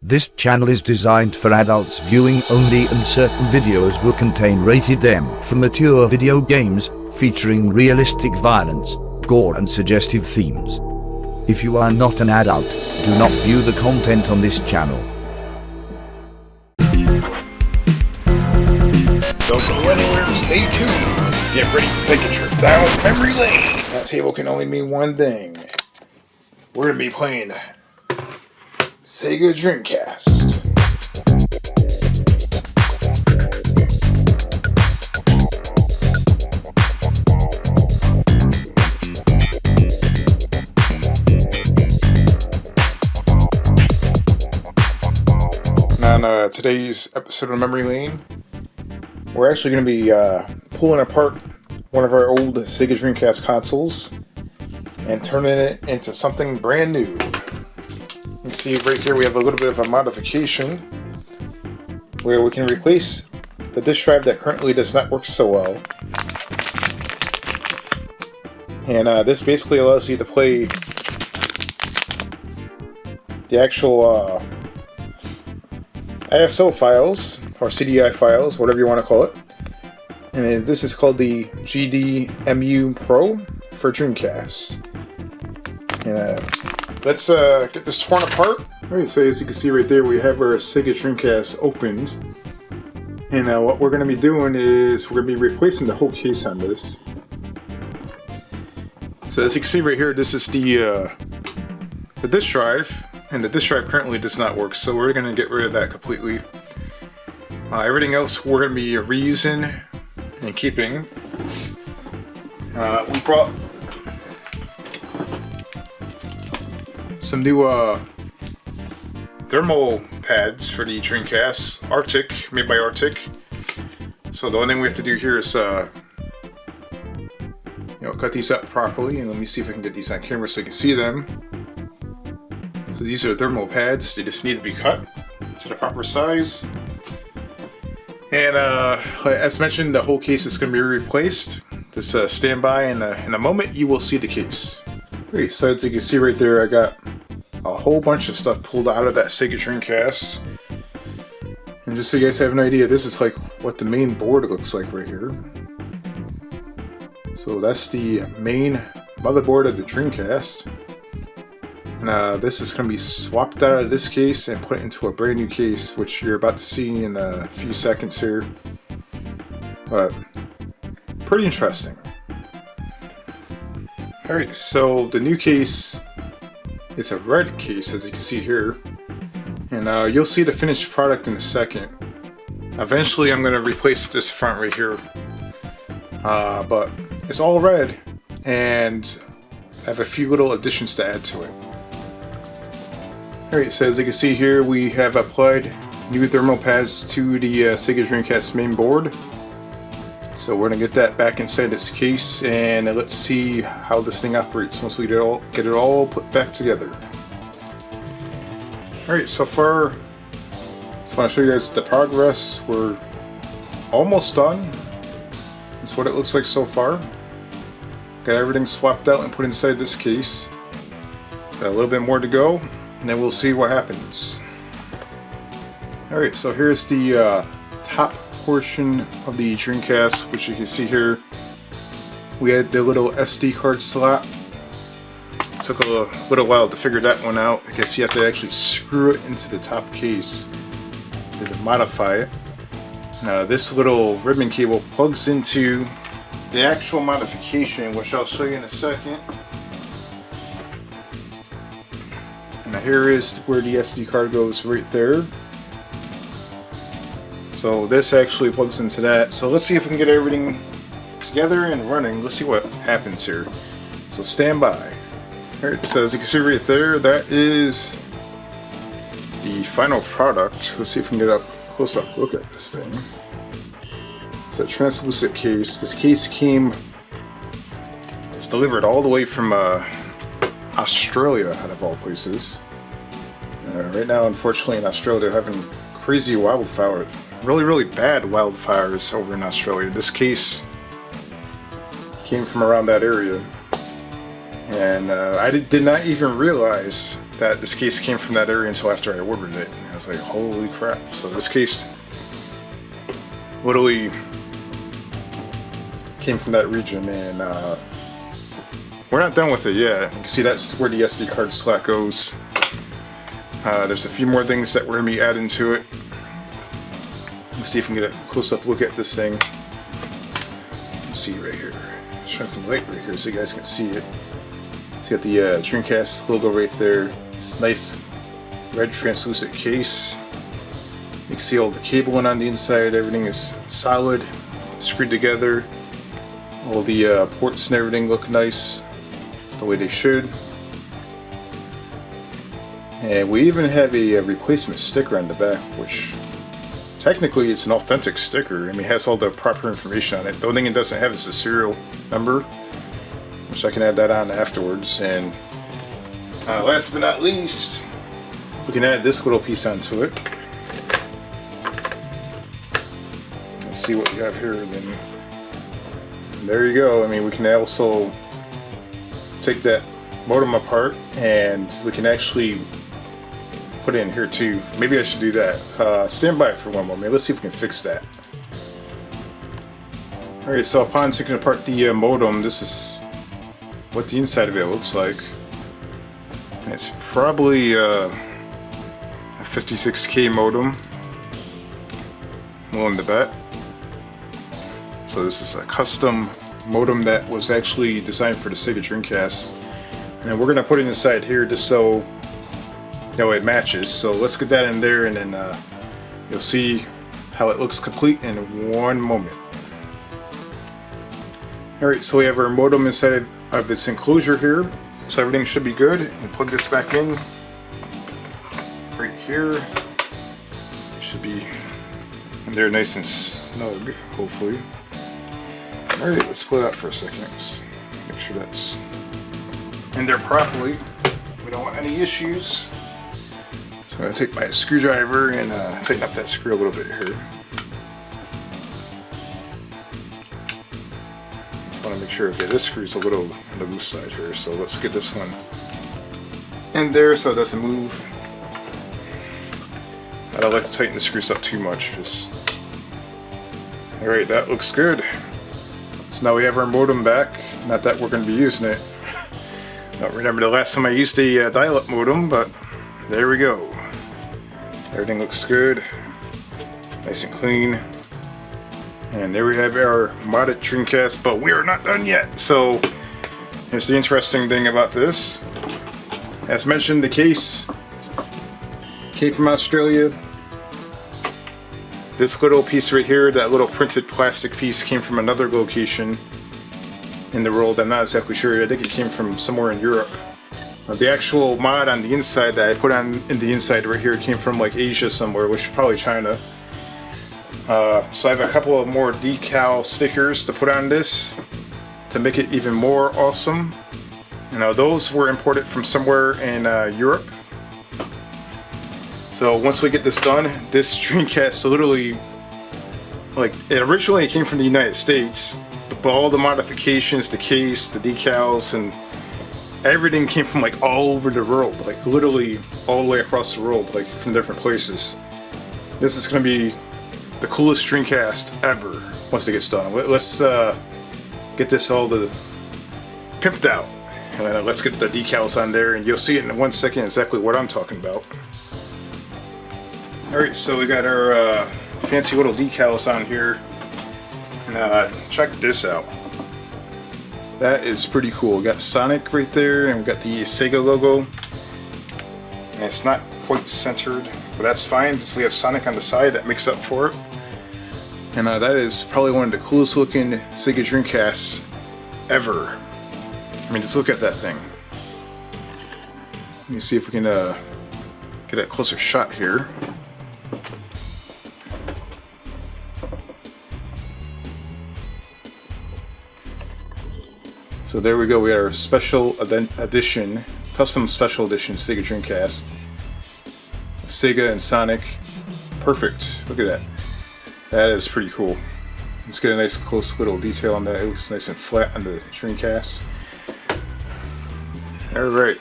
This channel is designed for adults viewing only, and certain videos will contain rated M for mature video games, featuring realistic violence, gore and suggestive themes. If you are not an adult, do not view the content on this channel. Don't go anywhere, stay tuned. Get ready to take a trip down memory lane. That table can only mean one thing. We're going to be playing Sega Dreamcast. On today's episode of Memory Lane, we're actually going to be pulling apart one of our old Sega Dreamcast consoles and turning it into something brand new. You can see right here we have a little bit of a modification where we can replace the disk drive that currently does not work so well. And this basically allows you to play the actual ISO files, or CDI files, whatever you want to call it. And this is called the GDEMU Pro for Dreamcast. And let's get this torn apart. Alright, so as you can see right there, we have our Sega Dreamcast opened. And what we're going to be doing is we're going to be replacing the whole case on this. So as you can see right here, this is the disk drive. And the disk drive currently does not work, so we're going to get rid of that completely. Everything else we're going to be reusing and keeping. We brought some new thermal pads for the Dreamcast, Arctic, made by Arctic. So the only thing we have to do here is cut these up properly, and let me see if I can get these on camera so you can see them. So these are thermal pads. They just need to be cut to the proper size. And as mentioned, the whole case is going to be replaced. Just stand by, and in a moment you will see the case. Great, so as you can see right there, I got a whole bunch of stuff pulled out of that Sega Dreamcast. And just so you guys have an idea, this is like what the main board looks like right here. So that's the main motherboard of the Dreamcast. And this is going to be swapped out of this case and put into a brand new case, which you're about to see in a few seconds here. But pretty interesting. Alright, so the new case is a red case, as you can see here. And you'll see the finished product in a second. Eventually I'm going to replace this front right here. But it's all red, and I have a few little additions to add to it. Alright, so as you can see here, we have applied new thermal pads to the Sega Dreamcast main board. So we're going to get that back inside this case, and let's see how this thing operates once we get it all put back together. Alright, so far, just want to show you guys the progress. We're almost done. That's what it looks like so far. Got everything swapped out and put inside this case. Got a little bit more to go, and then we'll see what happens. Alright, so here's the top portion of the Dreamcast, which you can see here. We had the little SD card slot. It took a little while to figure that one out. I guess you have to actually screw it into the top case to modify it. Now this little ribbon cable plugs into the actual modification, which I'll show you in a second. Now here is where the SD card goes, right there. So this actually plugs into that. So let's see if we can get everything together and running. Let's see what happens here. So stand by. Alright, so as you can see right there, that is the final product. Let's see if we can get a close up look at this thing. It's a translucent case. This case it's delivered all the way from Australia, out of all places. Right now, unfortunately, in Australia, they're having crazy wildfires. Really bad wildfires over in Australia. This case came from around that area. And I did not even realize that this case came from that area until after I ordered it. I was like, holy crap. So this case literally came from that region, and we're not done with it yet. You can see that's where the SD card slot goes. There's a few more things that we're going to be adding to it. Let's see if we can get a close-up look at this thing. Let's see right here. Shine some light right here so you guys can see it. It's got the Dreamcast logo right there. It's nice red translucent case. You can see all the cabling on the inside. Everything is solid, screwed together. All the ports and everything look nice, the way they should. And we even have a replacement sticker on the back, which technically it's an authentic sticker. I mean, it has all the proper information on it. The only thing it doesn't have is the serial number, which I can add that on afterwards. And last but not least, we can add this little piece onto it. Let's see what we have here. Then there you go. I mean, we can also take that modem apart, and we can actually put it in here too. Maybe I should do that. Stand by for one moment. Let's see if we can fix that. Alright, so upon taking apart the modem, this is what the inside of it looks like. And it's probably a 56K modem. Willing to bet. So this is a custom modem that was actually designed for the Sega Dreamcast. And we're going to put it inside here just so it matches. So let's get that in there, and then you'll see how it looks complete in one moment. Alright, so we have our modem inside of its enclosure here. So everything should be good. And plug this back in right here. It should be in there nice and snug, hopefully. Alright, let's pull it out for a second. Let's make sure that's in there properly. We don't want any issues. So I'm going to take my screwdriver and tighten up that screw a little bit here. Just want to make sure, okay, this screw's a little on the loose side here, so let's get this one in there so it doesn't move. I don't like to tighten the screws up too much. Alright, that looks good. So now we have our modem back. Not that we're going to be using it. Don't remember the last time I used a dial-up modem, but there we go. Everything looks good, nice and clean. And there we have our modded Dreamcast, but we are not done yet. So here's the interesting thing about this. As mentioned, the case came from Australia. This little piece right here, that little printed plastic piece, came from another location in the world. I'm not exactly sure. I think it came from somewhere in Europe. The actual mod on the inside that I put on in the inside right here came from like Asia somewhere, which is probably China. So I have a couple of more decal stickers to put on this to make it even more awesome. You know, those were imported from somewhere in Europe. So once we get this done, this Dreamcast literally, like, it originally came from the United States, but all the modifications, the case, the decals, and everything came from like all over the world, like literally all the way across the world, like from different places. This is going to be the coolest Dreamcast ever once it gets done. Let's get this all pimped out. Let's get the decals on there, and you'll see it in 1 second exactly what I'm talking about. Alright, so we got our fancy little decals on here. And check this out. That is pretty cool. We got Sonic right there, and we got the Sega logo. And it's not quite centered, but that's fine because we have Sonic on the side that makes up for it. And that is probably one of the coolest looking Sega Dreamcasts ever. I mean, just look at that thing. Let me see if we can get a closer shot here. So there we go, we got our special edition, custom special edition Sega Dreamcast. Sega and Sonic. Perfect. Look at that. That is pretty cool. Let's get a nice close little detail on that. It looks nice and flat on the Dreamcast. Alright.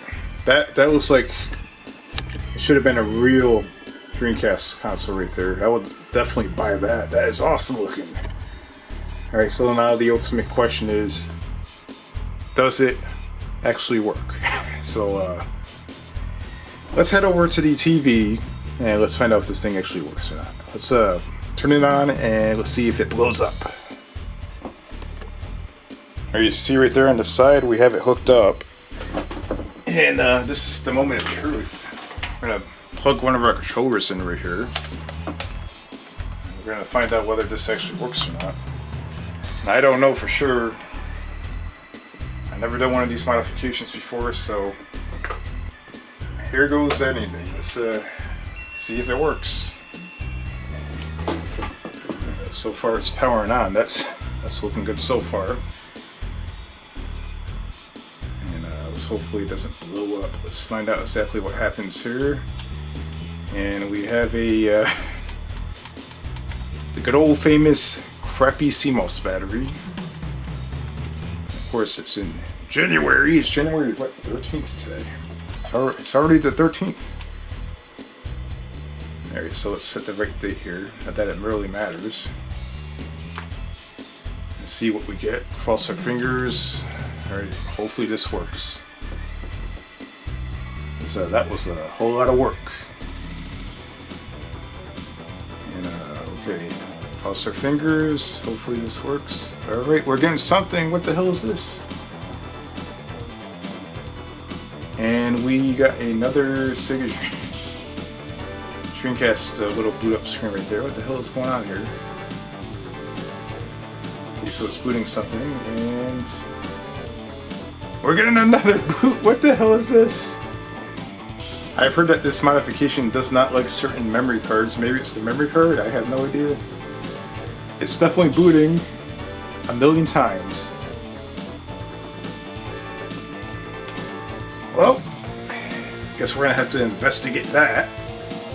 That looks like should have been a real Dreamcast console right there. I would definitely buy that. That is awesome looking. Alright, so now the ultimate question is, does it actually work? So let's head over to the TV and let's find out if this thing actually works or not. Let's turn it on and let's see if it blows up. Alright, you see right there on the side we have it hooked up. And this is the moment of truth. We're gonna plug one of our controllers in right here. We're gonna find out whether this actually works or not. And I don't know for sure. I never done one of these modifications before, so here goes anything. Let's see if it works. So far it's powering on. That's looking good so far. And let's hopefully it doesn't blow up. Let's find out exactly what happens here. And we have a the good old famous crappy CMOS battery. Of course, it's in January. It's January what, 13th today. It's already the 13th. Alright, so let's set the right date here. Not that it really matters. Let's see what we get. Cross our fingers. Alright, hopefully this works. So that was a whole lot of work. And okay, cross our fingers. Hopefully this works. Alright, we're getting something. What the hell is this? And we got another signature Dreamcast little boot up screen right there. What the hell is going on here? Okay, so it's booting something, and we're getting another boot. What the hell is this? I've heard that this modification does not like certain memory cards. Maybe it's the memory card. I have no idea. It's definitely booting a million times. Well, guess we're gonna have to investigate that.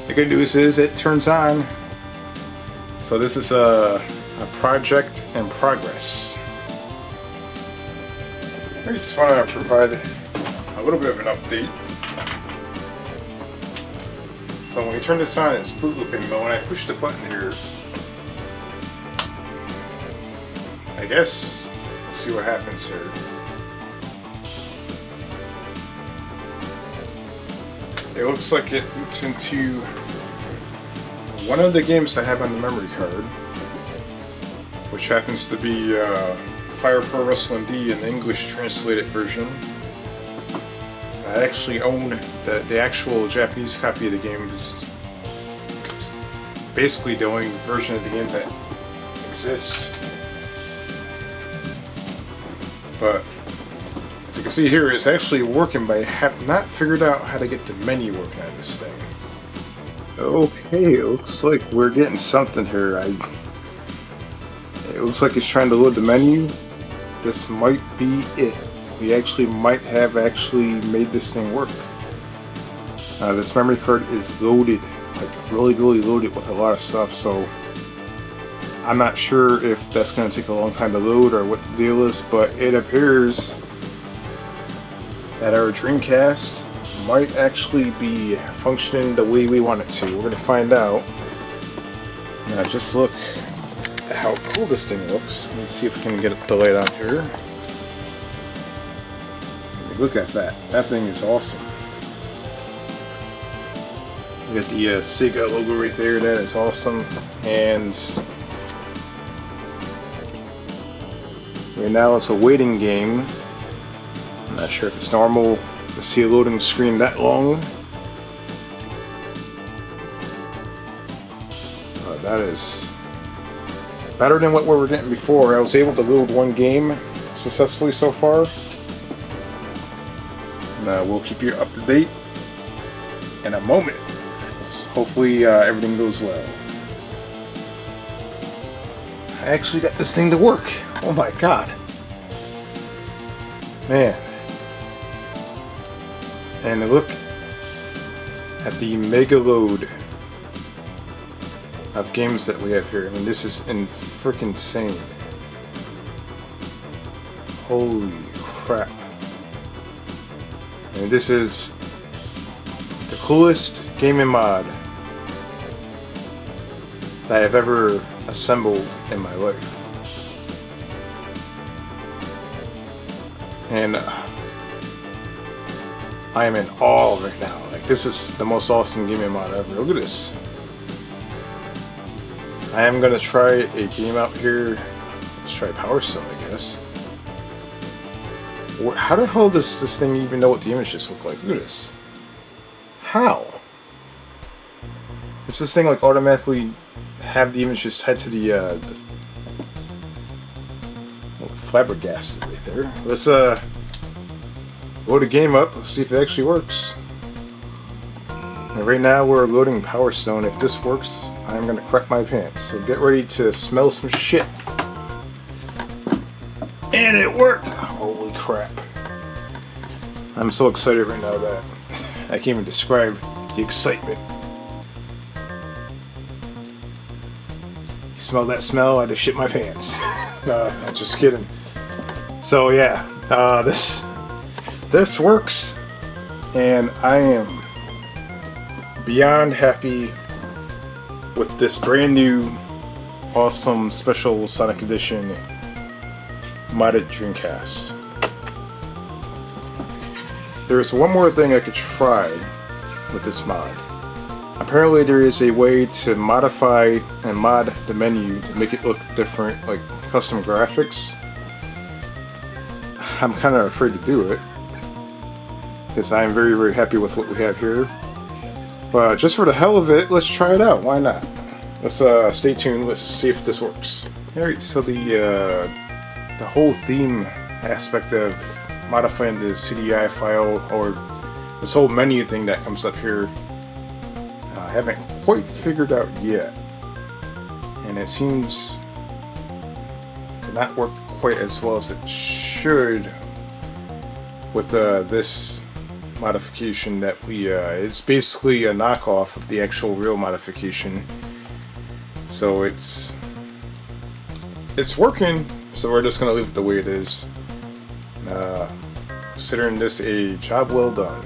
The good news is it turns on. So this is a project in progress. I just want to provide a little bit of an update. So when you turn this on, it's boot looping, but when I push the button here, I guess, let's see what happens here. It looks like it boots into one of the games I have on the memory card, which happens to be Fire Pro Wrestling D in the English translated version. I actually own the actual Japanese copy of the game. Is basically the only version of the game that exists. But as you can see here, it's actually working, but I have not figured out how to get the menu working on this thing. Okay, it looks like we're getting something here. It looks like it's trying to load the menu. This might be it. We actually might have made this thing work. This memory card is loaded, like really loaded with a lot of stuff, so I'm not sure if that's going to take a long time to load or what the deal is, but it appears that our Dreamcast might actually be functioning the way we want it to. We're going to find out. Now just look at how cool this thing looks. Let's see if we can get the light on here. Look at that. That thing is awesome. You got the Sega logo right there. That is awesome. And right now it's a waiting game. I'm not sure if it's normal to see a loading screen that long. That is better than what we were getting before. I was able to load one game successfully so far. And, we'll keep you up to date in a moment. Hopefully everything goes well. I actually got this thing to work. Oh my god. Man. And look at the mega load of games that we have here. I mean, this is freaking insane. Holy crap. And this is the coolest gaming mod that I've ever assembled in my life. And I am in awe right now. Like, this is the most awesome gaming mod ever. Look at this. I am gonna try a game out here. Let's try Power Stone, I guess. How the hell does this thing even know what the images look like? Look at this. How? Does this thing like automatically have the images tied to the flabbergasted right there. Let's load the game up. Let's see if it actually works. And right now we're loading Power Stone. If this works, I'm gonna crap my pants. So get ready to smell some shit. And it worked! Holy crap. I'm so excited right now that I can't even describe the excitement. You smell that smell? I just shit my pants. No, I'm just kidding. So yeah, this works, and I am beyond happy with this brand new, awesome, special Sonic Edition modded Dreamcast. There's one more thing I could try with this mod. Apparently there is a way to modify and mod the menu to make it look different, like custom graphics. I'm kind of afraid to do it, because I'm very, very happy with what we have here. But just for the hell of it, let's try it out. Why not? Let's stay tuned. Let's see if this works. Alright, so the whole theme aspect of modifying the CDI file, or this whole menu thing that comes up here, I haven't quite figured out yet. And it seems to not work quite as well as it should with this modification that we it's basically a knockoff of the actual real modification. So it's working, so we're just gonna leave it the way it is. Considering this a job well done.